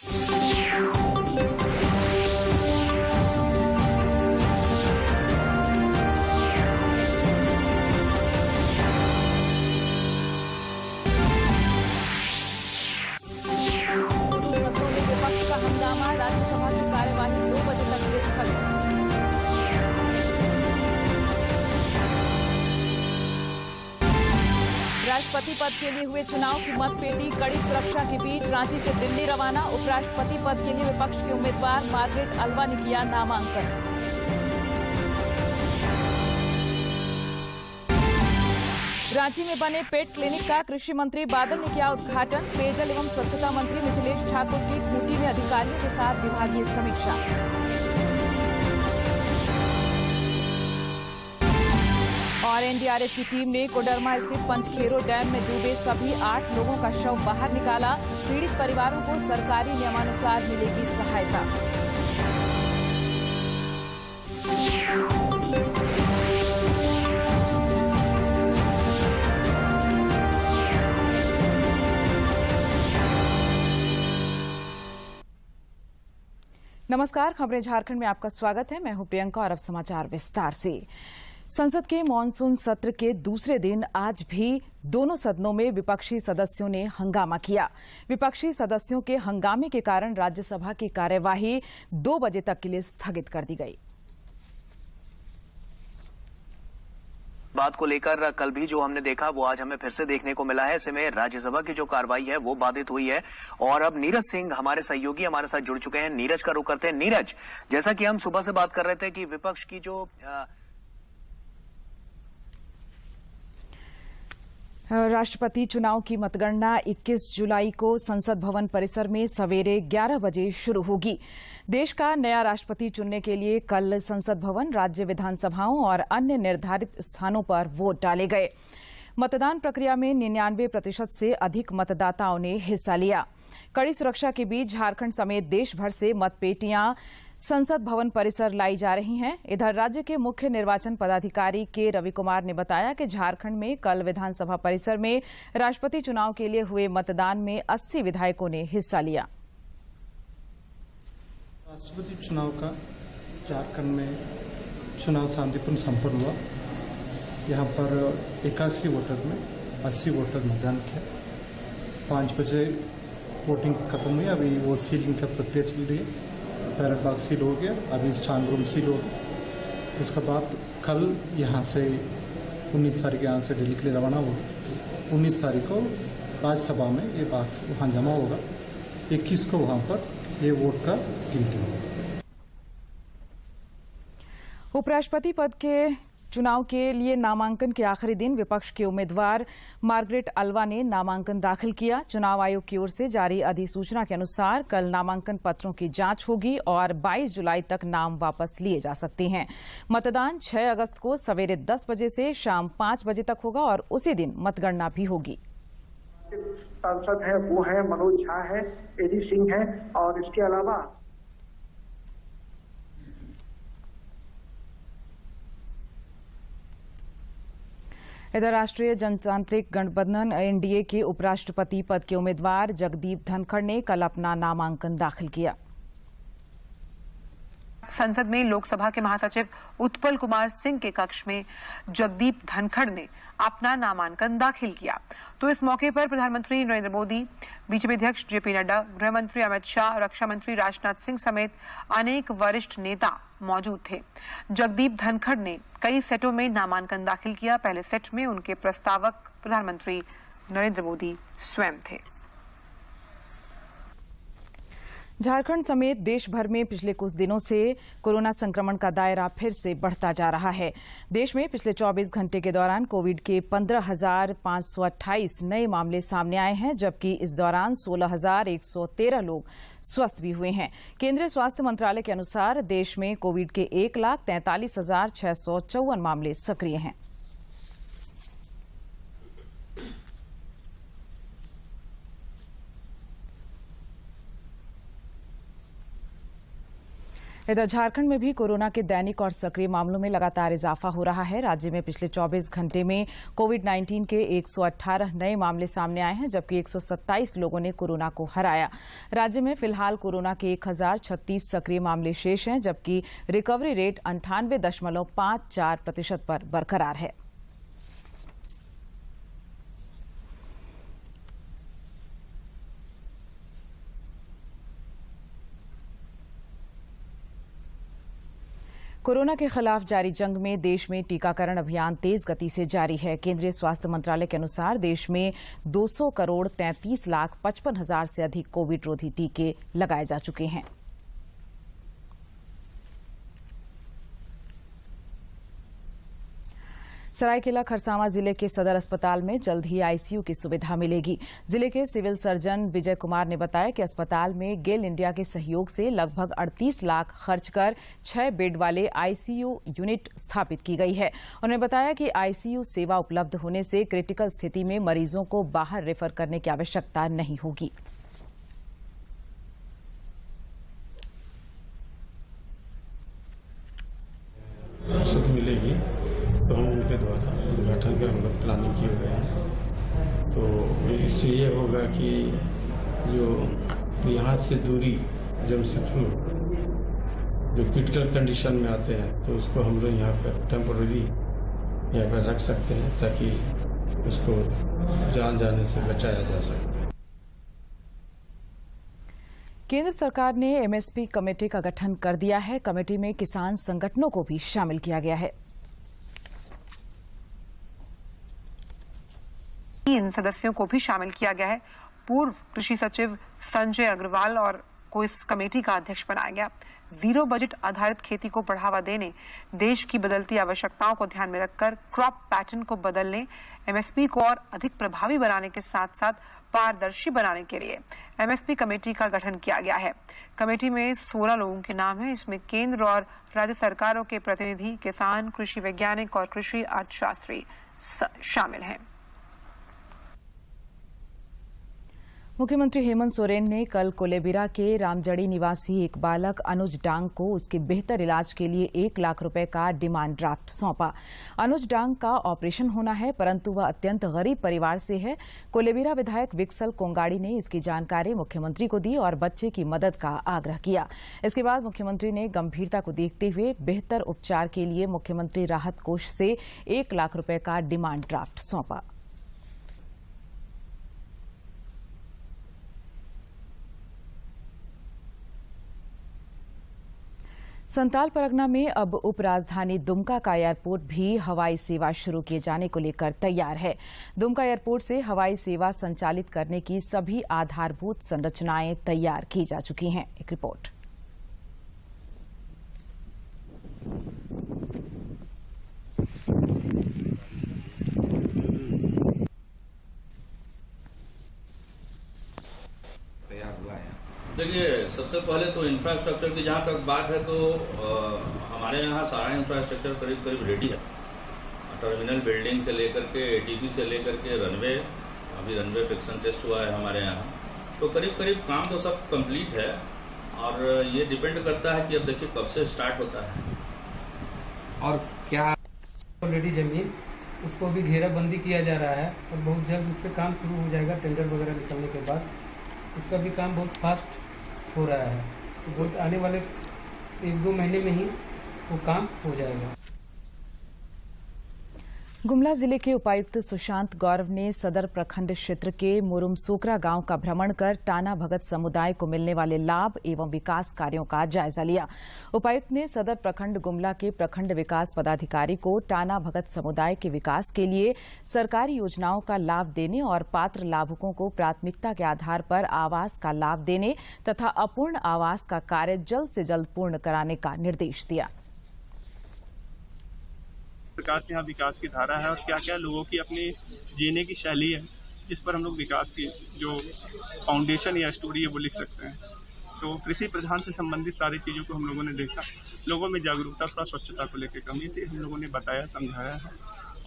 राज्यसभा की कार्यवाही 2 बजे तक के लिए स्थगित। राष्ट्रपति पद के लिए हुए चुनाव की मतपेटी कड़ी सुरक्षा के बीच रांची से दिल्ली रवाना। उपराष्ट्रपति पद के लिए विपक्ष के उम्मीदवार मार्गरेट अल्वा ने किया नामांकन। रांची में बने पेट क्लिनिक का कृषि मंत्री बादल ने किया उद्घाटन। पेयजल एवं स्वच्छता मंत्री मिथिलेश ठाकुर की खूंटी में अधिकारियों के साथ विभागीय समीक्षा। और एनडीआरएफ की टीम ने कोडरमा स्थित पंचखेरो डैम में डूबे सभी 8 लोगों का शव बाहर निकाला। पीड़ित परिवारों को सरकारी नियमानुसार मिलेगी सहायता। नमस्कार, खबरें झारखंड में आपका स्वागत है। मैं हूं प्रियंका और अब समाचार विस्तार से। संसद के मानसून सत्र के दूसरे दिन आज भी दोनों सदनों में विपक्षी सदस्यों ने हंगामा किया। विपक्षी सदस्यों के हंगामे के कारण राज्यसभा की कार्यवाही 2 बजे तक के लिए स्थगित कर दी गई। बात को लेकर कल भी जो हमने देखा वो आज हमें फिर से देखने को मिला है। ऐसे में राज्यसभा की जो कार्रवाई है वो बाधित हुई है और अब नीरज सिंह हमारे सहयोगी हमारे साथ जुड़ चुके हैं। नीरज का रुख करते हैं। नीरज, जैसा कि हम सुबह से बात कर रहे थे कि विपक्ष की जो राष्ट्रपति चुनाव की मतगणना 21 जुलाई को संसद भवन परिसर में सवेरे 11 बजे शुरू होगी। देश का नया राष्ट्रपति चुनने के लिए कल संसद भवन, राज्य विधानसभाओं और अन्य निर्धारित स्थानों पर वोट डाले गए। मतदान प्रक्रिया में 99% से अधिक मतदाताओं ने हिस्सा लिया। कड़ी सुरक्षा के बीच झारखंड समेत देश भर से मतपेटियां संसद भवन परिसर लाई जा रही हैं। इधर राज्य के मुख्य निर्वाचन पदाधिकारी के रवि कुमार ने बताया कि झारखंड में कल विधानसभा परिसर में राष्ट्रपति चुनाव के लिए हुए मतदान में 80 विधायकों ने हिस्सा लिया। राष्ट्रपति चुनाव का झारखंड में चुनाव शांतिपूर्ण संपन्न हुआ। यहाँ पर 81 वोटर में 80 वोटर मतदान किया। 5 बजे वोटिंग खत्म हुई। अभी वो सीलिंग का प्रक्रिया चल रही है। बैलेट बॉक्स सील हो गया, अभी स्ट्रांग रूम सील हो गया। उसके बाद कल यहाँ से 19 तारीख यहाँ से दिल्ली के लिए रवाना होगा। 19 तारीख को राज्यसभा में ये बात वहाँ जमा होगा। 21 को वहाँ पर ये वोट का गिनती होगा। उपराष्ट्रपति पद के चुनाव के लिए नामांकन के आखिरी दिन विपक्ष के उम्मीदवार मार्गरेट अल्वा ने नामांकन दाखिल किया। चुनाव आयोग की ओर से जारी अधिसूचना के अनुसार कल नामांकन पत्रों की जांच होगी और 22 जुलाई तक नाम वापस लिए जा सकते हैं। मतदान 6 अगस्त को सवेरे 10 बजे से शाम 5 बजे तक होगा और उसी दिन मतगणना भी होगी। सांसद है वो है मनोज झा है, एडी सिंह है और इसके अलावा इधर राष्ट्रीय जनतांत्रिक गठबंधन एनडीए के उपराष्ट्रपति पद के उम्मीदवार जगदीप धनखड़ ने कल अपना नामांकन दाखिल किया। संसद में लोकसभा के महासचिव उत्पल कुमार सिंह के कक्ष में जगदीप धनखड़ ने अपना नामांकन दाखिल किया। तो इस मौके पर प्रधानमंत्री नरेंद्र मोदी, बीजेपी अध्यक्ष जेपी नड्डा, गृह मंत्री अमित शाह, रक्षा मंत्री राजनाथ सिंह समेत अनेक वरिष्ठ नेता मौजूद थे। जगदीप धनखड़ ने कई सेटों में नामांकन दाखिल किया। पहले सेट में उनके प्रस्तावक प्रधानमंत्री नरेंद्र मोदी स्वयं थे। झारखंड समेत देश भर में पिछले कुछ दिनों से कोरोना संक्रमण का दायरा फिर से बढ़ता जा रहा है। देश में पिछले 24 घंटे के दौरान कोविड के 15,528 नए मामले सामने आए हैं, जबकि इस दौरान 16,113 लोग स्वस्थ भी हुए हैं। केंद्रीय स्वास्थ्य मंत्रालय के अनुसार देश में कोविड के 1,43,654 मामले सक्रिय हैं। इधर झारखंड में भी कोरोना के दैनिक और सक्रिय मामलों में लगातार इजाफा हो रहा है। राज्य में पिछले 24 घंटे में कोविड-19 के 118 नए मामले सामने आए हैं, जबकि 127 लोगों ने कोरोना को हराया। राज्य में फिलहाल कोरोना के 1036 सक्रिय मामले शेष हैं, जबकि रिकवरी रेट 98.54% पर बरकरार है। कोरोना के खिलाफ जारी जंग में देश में टीकाकरण अभियान तेज गति से जारी है। केंद्रीय स्वास्थ्य मंत्रालय के अनुसार देश में 200 करोड़ 33 लाख 55 हजार से अधिक कोविड रोधी टीके लगाए जा चुके हैं। सरायकेला खरसावां जिले के सदर अस्पताल में जल्द ही आईसीयू की सुविधा मिलेगी। जिले के सिविल सर्जन विजय कुमार ने बताया कि अस्पताल में गेल इंडिया के सहयोग से लगभग 38 लाख खर्च कर 6 बेड वाले आईसीयू यूनिट स्थापित की गई है। उन्होंने बताया कि आईसीयू सेवा उपलब्ध होने से क्रिटिकल स्थिति में मरीजों को बाहर रेफर करने की आवश्यकता नहीं होगी। मिलेगी तो हम उनके द्वारा उद्घाटन का हम लोग प्लानिंग किए गए हैं। तो इससे ये होगा कि जो यहाँ से दूरी जमशेदपुर जो क्रिटिकल कंडीशन में आते हैं तो उसको हम लोग यहाँ पर टेम्पोररी यहाँ पर रख सकते हैं ताकि उसको जान जाने से बचाया जा सके। केंद्र सरकार ने एमएसपी कमेटी का गठन कर दिया है। कमेटी में किसान संगठनों को भी शामिल किया गया है। 3 सदस्यों को भी शामिल किया गया है। पूर्व कृषि सचिव संजय अग्रवाल और को इस कमेटी का अध्यक्ष बनाया गया। जीरो बजट आधारित खेती को बढ़ावा देने, देश की बदलती आवश्यकताओं को ध्यान में रखकर क्रॉप पैटर्न को बदलने, एमएसपी को और अधिक प्रभावी बनाने के साथ साथ पारदर्शी बनाने के लिए एमएसपी कमेटी का गठन किया गया है। कमेटी में 16 लोगों के नाम हैं। इसमें केंद्र और राज्य सरकारों के प्रतिनिधि, किसान, कृषि वैज्ञानिक और कृषि अर्थशास्त्री शामिल हैं। मुख्यमंत्री हेमंत सोरेन ने कल कोलेबिरा के रामजड़ी निवासी एक बालक अनुज डांग को उसके बेहतर इलाज के लिए 1 लाख रुपए का डिमांड ड्राफ्ट सौंपा। अनुज डांग का ऑपरेशन होना है, परंतु वह अत्यंत गरीब परिवार से है। कोलेबिरा विधायक विक्सल कोंगाड़ी ने इसकी जानकारी मुख्यमंत्री को दी और बच्चे की मदद का आग्रह किया। इसके बाद मुख्यमंत्री ने गंभीरता को देखते हुए बेहतर उपचार के लिए मुख्यमंत्री राहत कोष से 1 लाख रुपए का डिमांड ड्राफ्ट सौंपा। संताल परगना में अब उपराजधानी दुमका का एयरपोर्ट भी हवाई सेवा शुरू किए जाने को लेकर तैयार है। दुमका एयरपोर्ट से हवाई सेवा संचालित करने की सभी आधारभूत संरचनाएं तैयार की जा चुकी हैं। एक रिपोर्ट। देखिए, सबसे पहले तो इंफ्रास्ट्रक्चर की जहाँ तक बात है तो हमारे यहाँ सारा इंफ्रास्ट्रक्चर करीब करीब रेडी है। टर्मिनल बिल्डिंग से लेकर के एटीसी से लेकर के रनवे, अभी रनवे फिक्सन टेस्ट हुआ है हमारे यहाँ, तो करीब करीब काम तो सब कंप्लीट है। और ये डिपेंड करता है कि अब देखिए कब से स्टार्ट होता है। और क्या ऑलरेडी जमीन उसको भी घेराबंदी किया जा रहा है और बहुत जल्द उस पर काम शुरू हो जाएगा। टेंडर वगैरह निकलने के बाद उसका भी काम बहुत फास्ट हो रहा है, तो बहुत आने वाले 1-2 महीने में ही वो काम हो जाएगा। गुमला जिले के उपायुक्त सुशांत गौरव ने सदर प्रखंड क्षेत्र के मुरुमसोकरा गांव का भ्रमण कर टाना भगत समुदाय को मिलने वाले लाभ एवं विकास कार्यों का जायजा लिया। उपायुक्त ने सदर प्रखंड गुमला के प्रखंड विकास पदाधिकारी को टाना भगत समुदाय के विकास के लिए सरकारी योजनाओं का लाभ देने और पात्र लाभुकों को प्राथमिकता के आधार पर आवास का लाभ देने तथा अपूर्ण आवास का कार्य जल्द से जल्द पूर्ण कराने का निर्देश दिया। प्रकार से यहाँ विकास की धारा है और क्या क्या लोगों की अपनी जीने की शैली है, जिस पर हम लोग विकास की जो फाउंडेशन या स्टोरी है वो लिख सकते हैं। तो कृषि प्रधान से संबंधित सारी चीज़ों को हम लोगों ने देखा। लोगों में जागरूकता, थोड़ा स्वच्छता को लेकर कमी थी, हम लोगों ने बताया, समझाया है।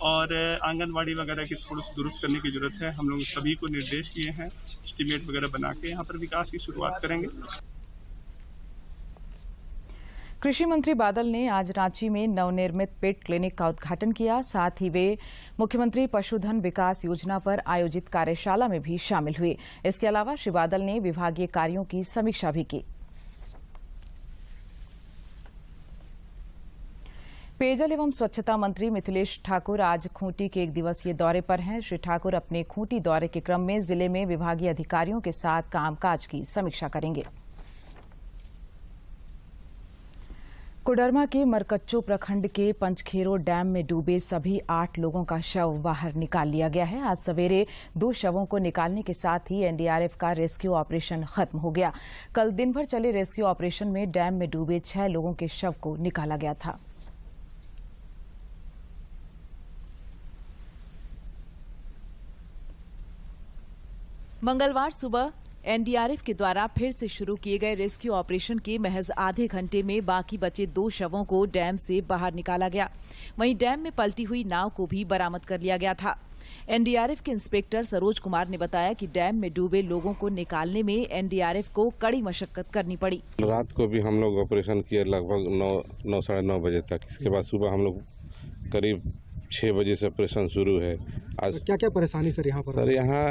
और आंगनबाड़ी वगैरह की थोड़ी दुरुस्त करने की जरूरत है। हम लोग सभी को निर्देश किए हैं, एस्टीमेट वगैरह बना के यहाँ पर विकास की शुरुआत करेंगे। कृषि मंत्री बादल ने आज रांची में नवनिर्मित पेट क्लिनिक का उद्घाटन किया। साथ ही वे मुख्यमंत्री पशुधन विकास योजना पर आयोजित कार्यशाला में भी शामिल हुए। इसके अलावा श्री बादल ने विभागीय कार्यों की समीक्षा भी की। पेयजल एवं स्वच्छता मंत्री मिथिलेश ठाकुर आज खूंटी के 1 दिवसीय दौरे पर हैं। श्री ठाकुर अपने खूंटी दौरे के क्रम में जिले में विभागीय अधिकारियों के साथ कामकाज की समीक्षा करेंगे। कोडरमा के मरकच्चो प्रखंड के पंचखेरो डैम में डूबे सभी 8 लोगों का शव बाहर निकाल लिया गया है। आज सवेरे 2 शवों को निकालने के साथ ही एनडीआरएफ का रेस्क्यू ऑपरेशन खत्म हो गया। कल दिन भर चले रेस्क्यू ऑपरेशन में डैम में डूबे 6 लोगों के शव को निकाला गया था। मंगलवार सुबह एनडीआरएफ के द्वारा फिर से शुरू किए गए रेस्क्यू ऑपरेशन के महज आधे घंटे में बाकी बचे 2 शवों को डैम से बाहर निकाला गया। वहीं डैम में पलटी हुई नाव को भी बरामद कर लिया गया था। एनडीआरएफ के इंस्पेक्टर सरोज कुमार ने बताया कि डैम में डूबे लोगों को निकालने में एनडीआरएफ को कड़ी मशक्कत करनी पड़ी। रात को भी हम लोग ऑपरेशन किए लगभग 9 साढ़े 9 बजे तक। इसके बाद सुबह हम लोग करीब 6 बजे से ऑपरेशन शुरू है। आज क्या क्या परेशानी सर यहाँ पर? सर यहाँ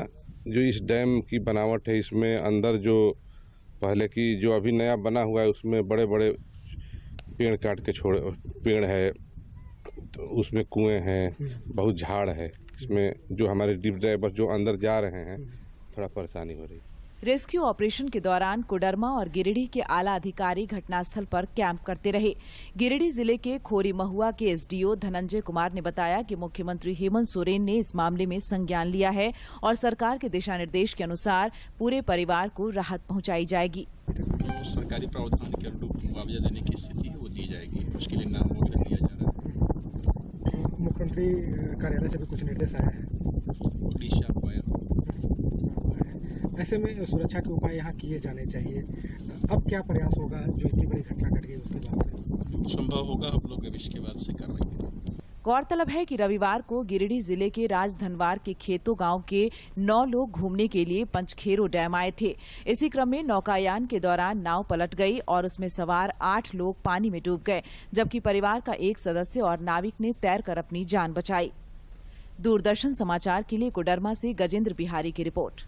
जो इस डैम की बनावट है, इसमें अंदर जो पहले की जो अभी नया बना हुआ है उसमें बड़े बड़े पेड़ काट के छोड़े पेड़ है, तो उसमें कुएं हैं, बहुत झाड़ है। इसमें जो हमारे डीप ड्राइवर जो अंदर जा रहे हैं थोड़ा परेशानी हो रही है। रेस्क्यू ऑपरेशन के दौरान कोडरमा और गिरिडीह के आला अधिकारी घटनास्थल पर कैंप करते रहे। गिरिडीह जिले के खोरी महुआ के एसडीओ धनंजय कुमार ने बताया कि मुख्यमंत्री हेमंत सोरेन ने इस मामले में संज्ञान लिया है और सरकार के दिशा निर्देश के अनुसार पूरे परिवार को राहत पहुंचाई जाएगी। सरकारी प्रावधान के अनुरूप मुआवजा देने की स्थिति है वो दी जाएगी। उसके लिए नाम वगैरह दिया जा रहा है। मुख्यमंत्री कार्यालय से भी कुछ निर्देश आया है। ऐसे में सुरक्षा के उपाय यहाँ किए जाने चाहिए। अब क्या प्रयास होगा जो इतनी बड़ी घटना घट गई उसके बाद से? संभव होगा हम लोग इसके बाद से कार्रवाई करेंगे। गौरतलब है कि रविवार को गिरिडीह जिले के राजधनवार के खेतो गांव के 9 लोग घूमने के लिए पंचखेरो डैम आए थे। इसी क्रम में नौकायान के दौरान नाव पलट गई और उसमें सवार 8 लोग पानी में डूब गए, जबकि परिवार का एक सदस्य और नाविक ने तैरकर अपनी जान बचाई। दूरदर्शन समाचार के लिए कोडरमा से गजेंद्र बिहारी की रिपोर्ट।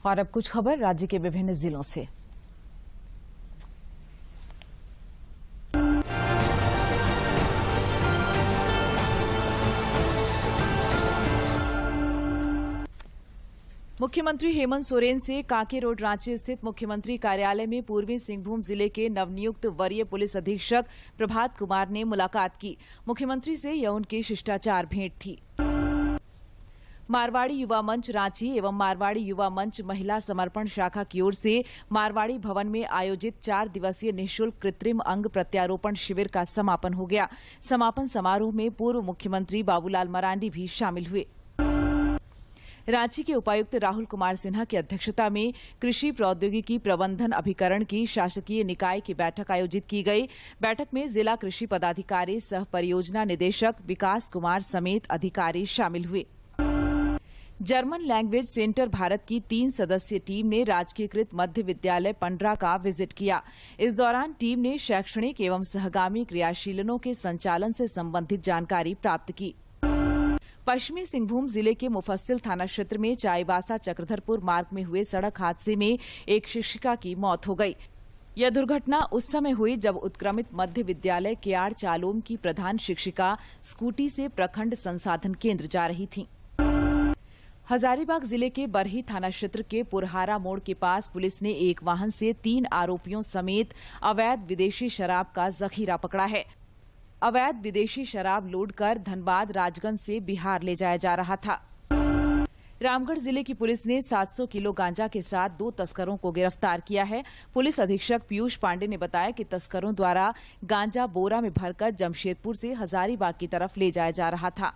और अब कुछ खबर राज्य के विभिन्न जिलों से। मुख्यमंत्री हेमंत सोरेन से कांके रोड रांची स्थित मुख्यमंत्री कार्यालय में पूर्वी सिंहभूम जिले के नवनियुक्त वरीय पुलिस अधीक्षक प्रभात कुमार ने मुलाकात की। मुख्यमंत्री से यह उनकी शिष्टाचार भेंट थी। मारवाड़ी युवा मंच रांची एवं मारवाड़ी युवा मंच महिला समर्पण शाखा की ओर से मारवाड़ी भवन में आयोजित 4 दिवसीय निःशुल्क कृत्रिम अंग प्रत्यारोपण शिविर का समापन हो गया। समापन समारोह में पूर्व मुख्यमंत्री बाबूलाल मरांडी भी शामिल हुए। रांची के उपायुक्त राहुल कुमार सिन्हा की अध्यक्षता में कृषि प्रौद्योगिकी प्रबंधन अभिकरण की शासकीय निकाय की बैठक आयोजित की गई। बैठक में जिला कृषि पदाधिकारी सह परियोजना निदेशक विकास कुमार समेत अधिकारी शामिल हुए। जर्मन लैंग्वेज सेंटर भारत की 3 सदस्यीय टीम ने राजकीयकृत मध्य विद्यालय पंडरा का विजिट किया। इस दौरान टीम ने शैक्षणिक एवं सहगामी क्रियाशीलनों के संचालन से संबंधित जानकारी प्राप्त की। पश्चिमी सिंहभूम जिले के मुफस्सिल थाना क्षेत्र में चाईबासा चक्रधरपुर मार्ग में हुए सड़क हादसे में एक शिक्षिका की मौत हो गई। यह दुर्घटना उस समय हुई जब उत्क्रमित मध्य विद्यालय केआर चालोम की प्रधान शिक्षिका स्कूटी से प्रखंड संसाधन केंद्र जा रही थीं। हजारीबाग जिले के बरही थाना क्षेत्र के पुरहारा मोड़ के पास पुलिस ने एक वाहन से 3 आरोपियों समेत अवैध विदेशी शराब का जखीरा पकड़ा है। अवैध विदेशी शराब लोड कर धनबाद राजगंज से बिहार ले जाया जा रहा था। रामगढ़ जिले की पुलिस ने 700 किलो गांजा के साथ 2 तस्करों को गिरफ्तार किया है। पुलिस अधीक्षक पीयूष पांडे ने बताया कि तस्करों द्वारा गांजा बोरा में भरकर जमशेदपुर से हजारीबाग की तरफ ले जाया जा रहा था।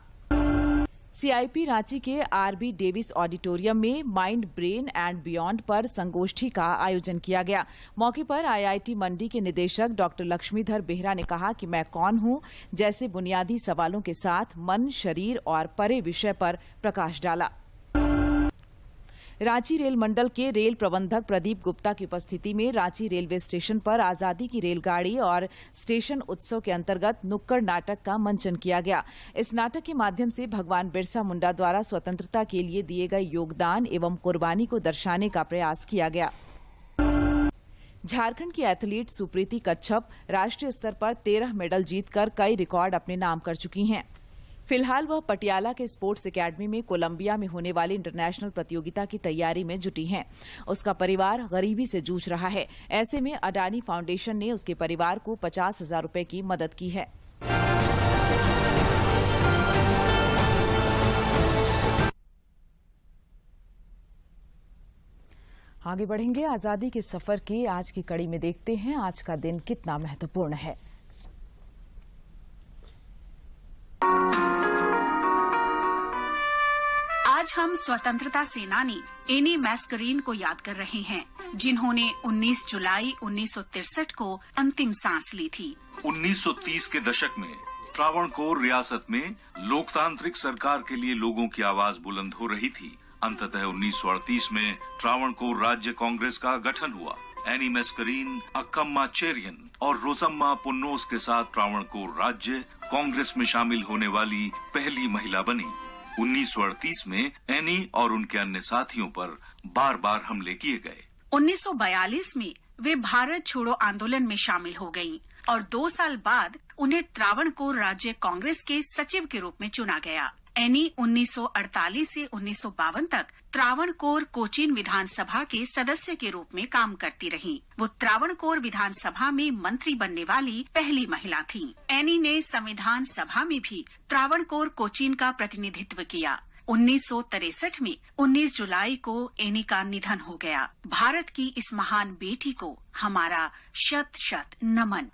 सीआईपी रांची के आरबी डेविस ऑडिटोरियम में माइंड ब्रेन एंड बियॉन्ड पर संगोष्ठी का आयोजन किया गया। मौके पर आईआईटी मंडी के निदेशक डॉक्टर लक्ष्मीधर बेहरा ने कहा कि मैं कौन हूं जैसे बुनियादी सवालों के साथ मन, शरीर और परे विषय पर प्रकाश डाला। रांची रेल मंडल के रेल प्रबंधक प्रदीप गुप्ता की उपस्थिति में रांची रेलवे स्टेशन पर आजादी की रेलगाड़ी और स्टेशन उत्सव के अंतर्गत नुक्कड़ नाटक का मंचन किया गया। इस नाटक के माध्यम से भगवान बिरसा मुंडा द्वारा स्वतंत्रता के लिए दिए गए योगदान एवं कुर्बानी को दर्शाने का प्रयास किया गया। झारखंड की एथलीट सुप्रीति कच्छप राष्ट्रीय स्तर पर 13 मेडल जीतकर कई रिकॉर्ड अपने नाम कर चुकी हैं। फिलहाल वह पटियाला के स्पोर्ट्स एकेडमी में कोलंबिया में होने वाली इंटरनेशनल प्रतियोगिता की तैयारी में जुटी हैं। उसका परिवार गरीबी से जूझ रहा है। ऐसे में अडानी फाउंडेशन ने उसके परिवार को 50,000 रुपए की मदद की है। आगे बढ़ेंगे आजादी के सफर की आज की कड़ी में, देखते हैं आज का दिन कितना महत्वपूर्ण है। आज हम स्वतंत्रता सेनानी एनी मैस्करीन को याद कर रहे हैं, जिन्होंने 19 जुलाई 1963 को अंतिम सांस ली थी। 1930 के दशक में त्रावणकोर रियासत में लोकतांत्रिक सरकार के लिए लोगों की आवाज बुलंद हो रही थी। अंततः 1938 में त्रावणकोर राज्य कांग्रेस का गठन हुआ। एनी मैस्करीन, अक्कम्मा चेरियन और रोजम्मा पुन्नोस के साथ त्रावणकोर राज्य कांग्रेस में शामिल होने वाली पहली महिला बनी। 1938 में एनी और उनके अन्य साथियों पर बार बार हमले किए गए। 1942 में वे भारत छोड़ो आंदोलन में शामिल हो गयीं और 2 साल बाद उन्हें त्रावणकोर राज्य कांग्रेस के सचिव के रूप में चुना गया। एनी 1948 से 1952 तक त्रावणकोर कोचीन विधानसभा के सदस्य के रूप में काम करती रहीं। वो त्रावणकोर विधानसभा में मंत्री बनने वाली पहली महिला थीं। एनी ने संविधान सभा में भी त्रावणकोर कोचीन का प्रतिनिधित्व किया। 1963 में 19 जुलाई को एनी का निधन हो गया। भारत की इस महान बेटी को हमारा शत शत नमन।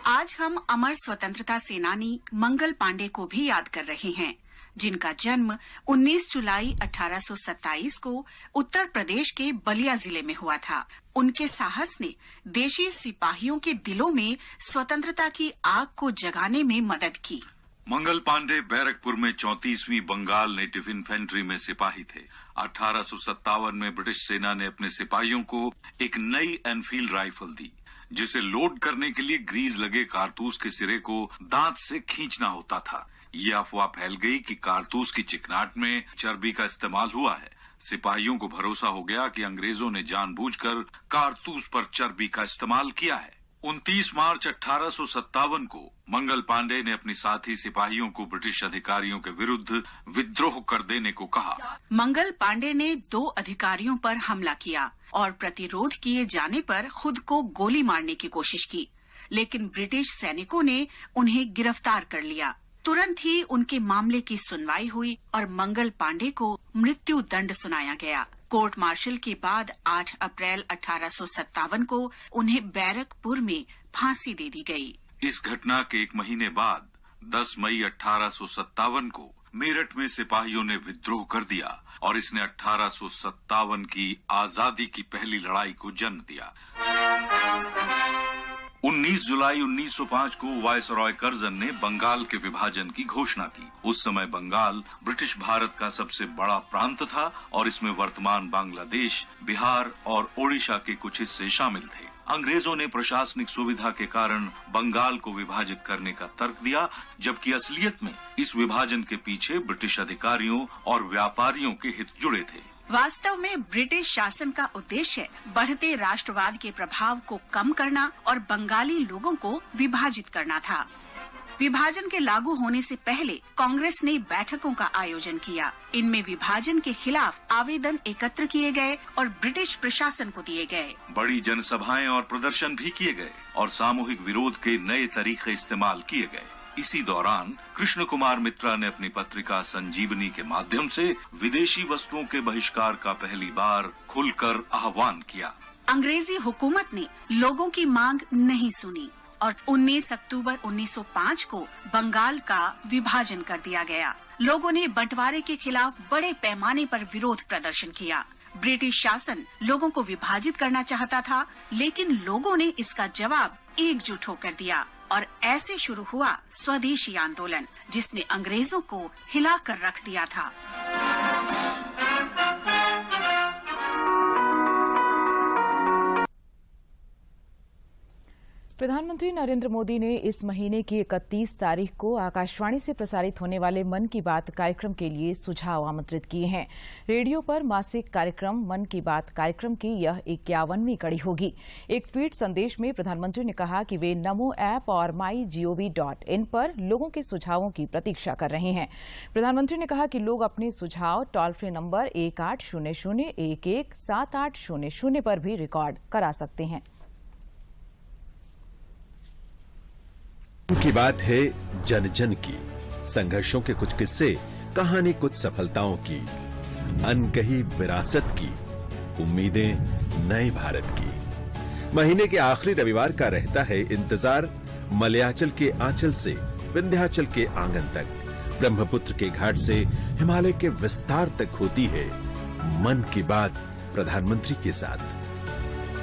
आज हम अमर स्वतंत्रता सेनानी मंगल पांडे को भी याद कर रहे हैं, जिनका जन्म 19 जुलाई 1827 को उत्तर प्रदेश के बलिया जिले में हुआ था। उनके साहस ने देशी सिपाहियों के दिलों में स्वतंत्रता की आग को जगाने में मदद की। मंगल पांडे बैरकपुर में 34वीं बंगाल नेटिव इन्फेंट्री में सिपाही थे। 1857 में ब्रिटिश सेना ने अपने सिपाहियों को एक नई एनफील्ड राइफल दी, जिसे लोड करने के लिए ग्रीज लगे कारतूस के सिरे को दांत से खींचना होता था। ये अफवाह फैल गई कि कारतूस की चिकनाट में चर्बी का इस्तेमाल हुआ है। सिपाहियों को भरोसा हो गया कि अंग्रेजों ने जानबूझकर कारतूस पर चर्बी का इस्तेमाल किया है। 29 मार्च 1857 को मंगल पांडे ने अपनी साथी सिपाहियों को ब्रिटिश अधिकारियों के विरुद्ध विद्रोह कर देने को कहा। मंगल पांडे ने 2 अधिकारियों पर हमला किया और प्रतिरोध किए जाने पर खुद को गोली मारने की कोशिश की, लेकिन ब्रिटिश सैनिकों ने उन्हें गिरफ्तार कर लिया। तुरंत ही उनके मामले की सुनवाई हुई और मंगल पांडे को मृत्यु दंड सुनाया गया। कोर्ट मार्शल के बाद 8 अप्रैल 1857 को उन्हें बैरकपुर में फांसी दे दी गई। इस घटना के 1 महीने बाद 10 मई 1857 को मेरठ में सिपाहियों ने विद्रोह कर दिया और इसने 1857 की आजादी की पहली लड़ाई को जन्म दिया। 19 जुलाई 1905 को वायसरॉय कर्जन ने बंगाल के विभाजन की घोषणा की। उस समय बंगाल ब्रिटिश भारत का सबसे बड़ा प्रांत था और इसमें वर्तमान बांग्लादेश, बिहार और ओडिशा के कुछ हिस्से शामिल थे। अंग्रेजों ने प्रशासनिक सुविधा के कारण बंगाल को विभाजित करने का तर्क दिया, जबकि असलियत में इस विभाजन के पीछे ब्रिटिश अधिकारियों और व्यापारियों के हित जुड़े थे। वास्तव में ब्रिटिश शासन का उद्देश्य बढ़ते राष्ट्रवाद के प्रभाव को कम करना और बंगाली लोगों को विभाजित करना था। विभाजन के लागू होने से पहले कांग्रेस ने बैठकों का आयोजन किया। इनमें विभाजन के खिलाफ आवेदन एकत्र किए गए और ब्रिटिश प्रशासन को दिए गए। बड़ी जनसभाएं और प्रदर्शन भी किए गए और सामूहिक विरोध के नए तरीके इस्तेमाल किए गए। इसी दौरान कृष्ण कुमार मित्रा ने अपनी पत्रिका संजीवनी के माध्यम से विदेशी वस्तुओं के बहिष्कार का पहली बार खुलकर आह्वान किया। अंग्रेजी हुकूमत ने लोगों की मांग नहीं सुनी और 19 अक्टूबर 1905 को बंगाल का विभाजन कर दिया गया। लोगों ने बंटवारे के खिलाफ बड़े पैमाने पर विरोध प्रदर्शन किया। ब्रिटिश शासन लोगों को विभाजित करना चाहता था, लेकिन लोगों ने इसका जवाब एकजुट होकर दिया। और ऐसे शुरू हुआ स्वदेशी आंदोलन, जिसने अंग्रेजों को हिलाकर रख दिया था। प्रधानमंत्री नरेंद्र मोदी ने इस महीने की 31 तारीख को आकाशवाणी से प्रसारित होने वाले मन की बात कार्यक्रम के लिए सुझाव आमंत्रित किए हैं। रेडियो पर मासिक कार्यक्रम मन की बात कार्यक्रम की यह 51वीं कड़ी होगी। एक ट्वीट संदेश में प्रधानमंत्री ने कहा कि वे नमो ऐप और mygov.in पर लोगों के सुझावों की प्रतीक्षा कर रहे हैं। प्रधानमंत्री ने कहा कि लोग अपने सुझाव टोल फ्री नंबर 1800117800 पर भी रिकॉर्ड करा सकते हैं। की बात है जन जन की, संघर्षों के कुछ किस्से, कहानी कुछ सफलताओं की, अनकही विरासत की, उम्मीदें नए भारत की। महीने के आखिरी रविवार का रहता है इंतजार। मलयाचल के आंचल से विंध्याचल के आंगन तक, ब्रह्मपुत्र के घाट से हिमालय के विस्तार तक होती है मन की बात प्रधानमंत्री के साथ।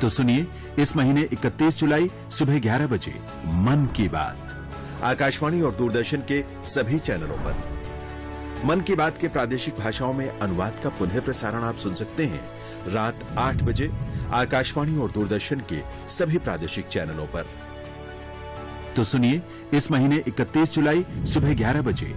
तो सुनिए इस महीने 31 जुलाई सुबह 11 बजे मन की बात आकाशवाणी और दूरदर्शन के सभी चैनलों पर। मन की बात के प्रादेशिक भाषाओं में अनुवाद का पुनः प्रसारण आप सुन सकते हैं रात 8 बजे आकाशवाणी और दूरदर्शन के सभी प्रादेशिक चैनलों पर। तो सुनिए इस महीने 31 जुलाई सुबह 11 बजे।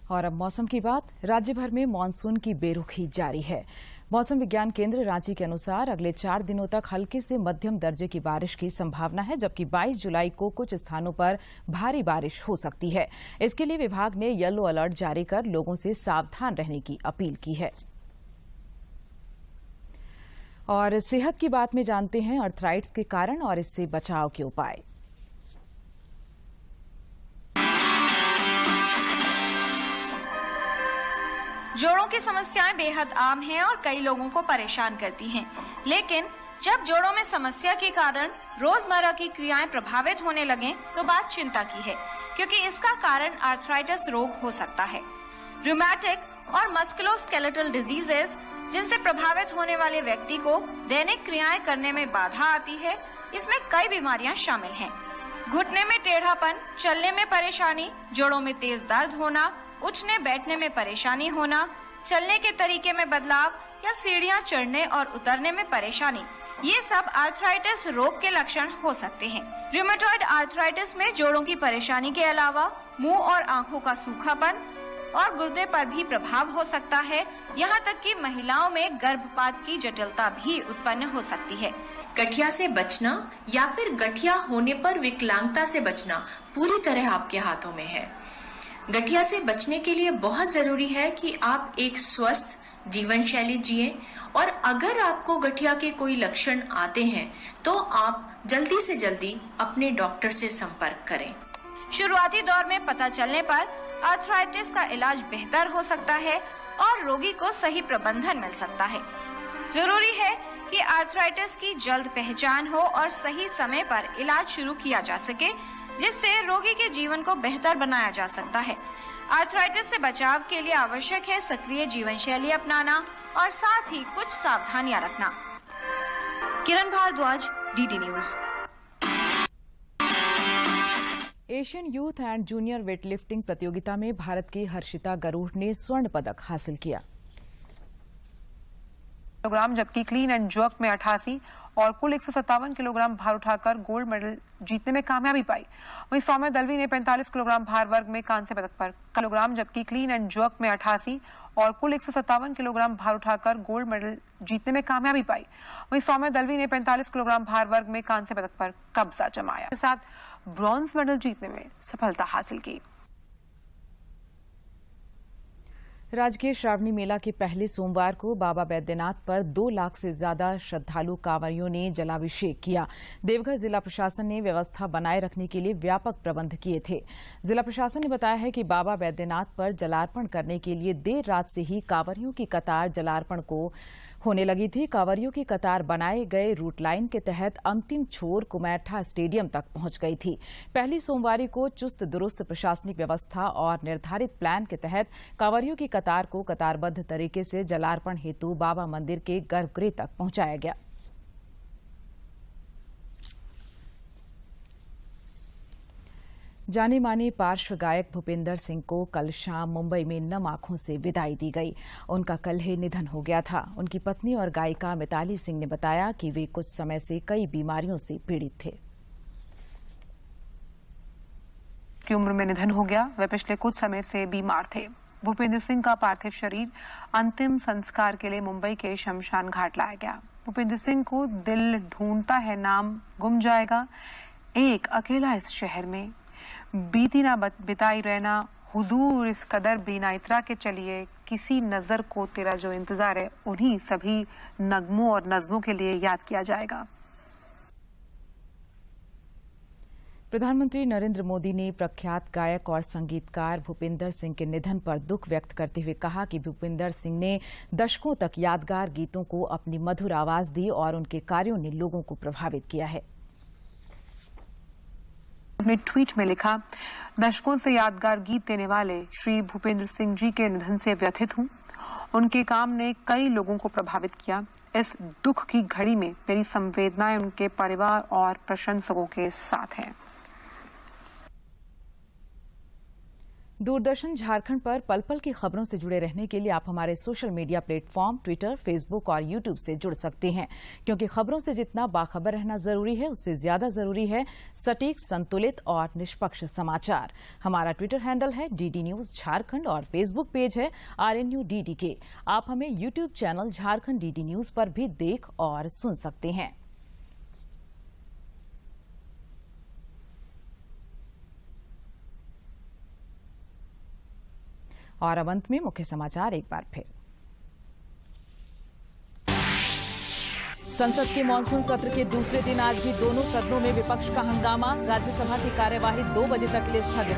और अब मौसम की बात। राज्य भर में मानसून की बेरुखी जारी है। मौसम विज्ञान केंद्र रांची के अनुसार अगले 4 दिनों तक हल्के से मध्यम दर्जे की बारिश की संभावना है, जबकि 22 जुलाई को कुछ स्थानों पर भारी बारिश हो सकती है। इसके लिए विभाग ने येलो अलर्ट जारी कर लोगों से सावधान रहने की अपील की है। और सेहत की बात में जानते हैं अर्थराइट्स के कारण और इससे बचाव के उपाय। जोड़ों की समस्याएं बेहद आम हैं और कई लोगों को परेशान करती हैं। लेकिन जब जोड़ों में समस्या के कारण रोजमर्रा की क्रियाएं प्रभावित होने लगें, तो बात चिंता की है, क्योंकि इसका कारण आर्थराइटिस रोग हो सकता है। रूमेटिक और मस्कुलोस्केलेटल डिजीजेस, जिनसे प्रभावित होने वाले व्यक्ति को दैनिक क्रियाएं करने में बाधा आती है, इसमें कई बीमारियां शामिल हैं। घुटने में टेढ़ापन, चलने में परेशानी, जोड़ों में तेज दर्द होना, उठने बैठने में परेशानी होना, चलने के तरीके में बदलाव या सीढ़ियां चढ़ने और उतरने में परेशानी, ये सब आर्थराइटिस रोग के लक्षण हो सकते हैं। रूमेटॉइड आर्थराइटिस में जोड़ों की परेशानी के अलावा मुंह और आंखों का सूखापन और गुर्दे पर भी प्रभाव हो सकता है। यहाँ तक कि महिलाओं में गर्भपात की जटिलता भी उत्पन्न हो सकती है। गठिया से बचना या फिर गठिया होने पर विकलांगता से बचना पूरी तरह आपके हाथों में है। गठिया से बचने के लिए बहुत जरूरी है कि आप एक स्वस्थ जीवन शैली जिए, और अगर आपको गठिया के कोई लक्षण आते हैं तो आप जल्दी से जल्दी अपने डॉक्टर से संपर्क करें। शुरुआती दौर में पता चलने पर आर्थराइटिस का इलाज बेहतर हो सकता है और रोगी को सही प्रबंधन मिल सकता है। जरूरी है कि आर्थराइटिस की जल्द पहचान हो और सही समय पर इलाज शुरू किया जा सके, जिससे रोगी के जीवन को बेहतर बनाया जा सकता है। आर्थराइटिस से बचाव के लिए आवश्यक है सक्रिय जीवन शैली अपनाना और साथ ही कुछ सावधानियां रखना। Kiran Bhardwaj, DD news. Asian youth and junior weightlifting प्रतियोगिता में भारत की हर्षिता गरूड़ ने स्वर्ण पदक हासिल किया। किलोग्राम, जबकि क्लीन एंड जर्क में 88 और कुल 157 किलोग्राम भार उठाकर गोल्ड मेडल जीतने में कामयाबी पाई। वहीं सौम्या दलवी ने 45 किलोग्राम भार वर्ग में कांस्य पदक पर किलोग्राम, जबकि क्लीन एंड जर्क में 88 और कुल 157 किलोग्राम भार उठाकर गोल्ड मेडल जीतने में कामयाबी पाई। वहीं सौम्या दलवी ने 45 किलोग्राम भार वर्ग में कांस्य पदक पर कब्जा जमाया, के साथ ब्रॉन्ज मेडल जीतने में सफलता हासिल की। राजकीय श्रावणी मेला के पहले सोमवार को बाबा बैद्यनाथ पर 2 लाख से ज्यादा श्रद्धालु कांवरियों ने जलाभिषेक किया। देवघर जिला प्रशासन ने व्यवस्था बनाए रखने के लिए व्यापक प्रबंध किए थे। जिला प्रशासन ने बताया है कि बाबा बैद्यनाथ पर जलार्पण करने के लिए देर रात से ही कांवरियों की कतार जलार्पण को होने लगी थी। कांवरियों की कतार बनाए गए रूट लाइन के तहत अंतिम छोर कुमैठा स्टेडियम तक पहुंच गई थी। पहली सोमवारी को चुस्त दुरुस्त प्रशासनिक व्यवस्था और निर्धारित प्लान के तहत कांवरियों की कतार को कतारबद्ध तरीके से जलार्पण हेतु बाबा मंदिर के गर्भगृह तक पहुंचाया गया। जाने माने पार्श्व गायक भूपिंदर सिंह को कल शाम मुंबई में नम आंखों से विदाई दी गई। उनका कल ही निधन हो गया था। उनकी पत्नी और गायिका मिताली सिंह ने बताया कि वे कुछ समय से कई बीमारियों से पीड़ित थे। की उम्र में निधन हो गया। वे पिछले कुछ समय से बीमार थे। भूपेंद्र सिंह का पार्थिव शरीर अंतिम संस्कार के लिए मुंबई के शमशान घाट लाया गया। भूपेंद्र सिंह को दिल ढूंढता है नाम गुम जाएगा, एक अकेला इस शहर में बीती ना बिताई रहना, हुजूर इस कदर बिना इतरा के चलिए, किसी नजर को तेरा जो इंतजार है, उन्हीं सभी नगमों और नज़्मों के लिए याद किया जाएगा। प्रधानमंत्री नरेंद्र मोदी ने प्रख्यात गायक और संगीतकार भूपिंदर सिंह के निधन पर दुख व्यक्त करते हुए कहा कि भूपिंदर सिंह ने दशकों तक यादगार गीतों को अपनी मधुर आवाज दी और उनके कार्यों ने लोगों को प्रभावित किया है। अपने ट्वीट में लिखा, दशकों से यादगार गीत देने वाले श्री भूपेंद्र सिंह जी के निधन से व्यथित हूं। उनके काम ने कई लोगों को प्रभावित किया। इस दुख की घड़ी में मेरी संवेदनाएं उनके परिवार और प्रशंसकों के साथ हैं। दूरदर्शन झारखंड पर पल पल की खबरों से जुड़े रहने के लिए आप हमारे social media platform Twitter, Facebook और यूट्यूब से जुड़ सकते हैं, क्योंकि खबरों से जितना बाखबर रहना जरूरी है, उससे ज्यादा जरूरी है सटीक, संतुलित और निष्पक्ष समाचार। हमारा ट्विटर हैंडल है DD न्यूज झारखंड और फेसबुक पेज है RNU DDK। आप हमें YouTube channel Jharkhand DD news पर भी देख और सुन सकते हैं। और अब अंत में मुख्य समाचार एक बार फिर। संसद के मानसून सत्र के दूसरे दिन आज भी दोनों सदनों में विपक्ष का हंगामा। राज्यसभा की कार्यवाही 2 बजे तक के लिए स्थगित।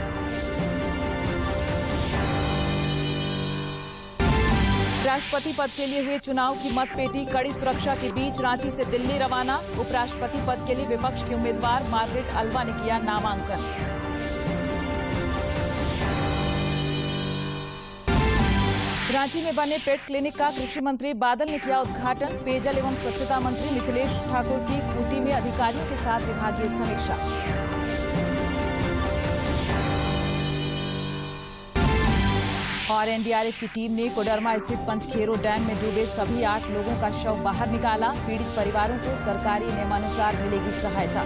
राष्ट्रपति पद के लिए हुए चुनाव की मतपेटी कड़ी सुरक्षा के बीच रांची से दिल्ली रवाना। उपराष्ट्रपति पद के लिए विपक्ष की उम्मीदवार मार्गरेट अल्वा ने किया नामांकन। रांची में बने पेट क्लिनिक का कृषि मंत्री बादल ने किया उद्घाटन। पेयजल एवं स्वच्छता मंत्री मिथिलेश ठाकुर की खूंटी में अधिकारियों के साथ विभागीय समीक्षा। और NDRF की टीम ने कोडरमा स्थित पंचखेरो डैम में डूबे सभी 8 लोगों का शव बाहर निकाला। पीड़ित परिवारों को सरकारी नियमानुसार मिलेगी सहायता।